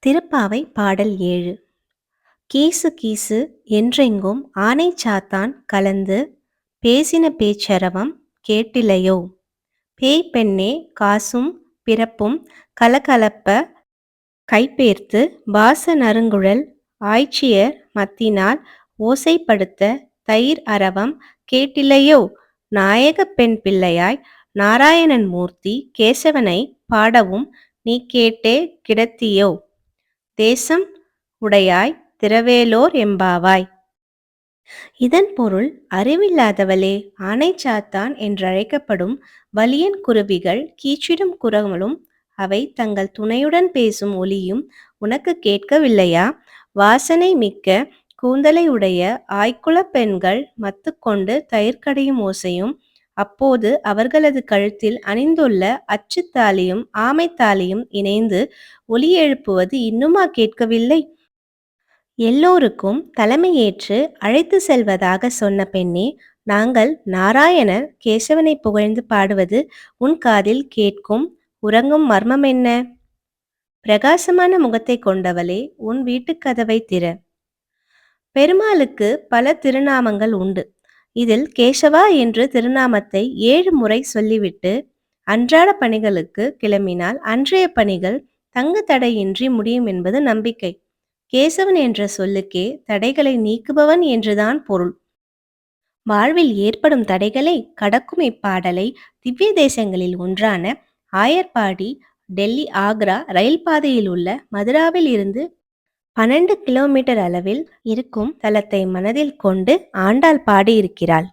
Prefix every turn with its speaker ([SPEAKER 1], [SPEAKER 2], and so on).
[SPEAKER 1] திருப்பாவை பாடல் 7. கீசு கீசு என்றெங்கும் ஆனை சாத்தான் கலந்து பேசின பேச்சரவம் கேட்டிலையோ. பேய் பெண்ணே காசும் பிறப்பும் கலகலப்ப கைபேர்த்து பாச நறுங்குழல் ஆய்ச்சியர் மத்தினால் ஓசைப்படுத்த தயிர் அரவம் கேட்டிலையோ. நாயகப் பெண் பிள்ளையாய் நாராயணன் மூர்த்தி கேசவனை பாடவும் நீ கேட்டே கிடத்தியோ. தேசம் உடையாய் திரவேலோர் எம்பாவாய். இதன் பொருள், அறிவில்லாதவளே, ஆனைச்சாத்தான் என்றழைக்கப்படும் வலியன் குருவிகள் கீச்சிடும் குரலும் அவை தங்கள் துணையுடன் பேசும் ஒலியும் உனக்கு கேட்கவில்லையா? வாசனை மிக்க கூந்தலை உடைய ஆய்க்குலப் பெண்கள் மத்துக்கொண்டு தயிர் கடையும் ஓசையும், அப்போது அவர்களது கழுத்தில் அணிந்துள்ள அச்சுத்தாலியும் ஆமைத்தாலியும் இணைந்து ஒலி எழுப்புவது இன்னுமா கேட்கவில்லை? எல்லோருக்கும் தலைமையேற்று அழைத்து செல்வதாக சொன்ன பெண்ணே, நாங்கள் நாராயணர் கேசவனை புகழ்ந்து பாடுவது உன் காதில் கேட்கும். உறங்கும் மர்மமென்ன? பிரகாசமான முகத்தை கொண்டவளே, உன் வீட்டுக் கதவை திற. பெருமாளுக்கு பல திருநாமங்கள் உண்டு. இதில் கேசவா என்று திருநாமத்தை 7 முறை சொல்லிவிட்டு அன்றாட பணிகளுக்கு கிளம்பினால் அன்றைய பணிகள் தங்கு தடையின்றி முடியும் என்பது நம்பிக்கை. கேசவன் என்ற சொல்லுக்கே தடைகளை நீக்குபவன் என்றுதான் பொருள். வாழ்வில் ஏற்படும் தடைகளை கடக்கும் இப்பாடலை திவ்ய தேசங்களில் ஒன்றான ஆயர்பாடி டெல்லி ஆக்ரா ரயில் பாதையில் உள்ள மதுராவில் இருந்து 12 கிலோமீட்டர் அளவில் இருக்கும் தலத்தை மனதில் கொண்டு ஆண்டாள் பாடியிருக்கிறாள்.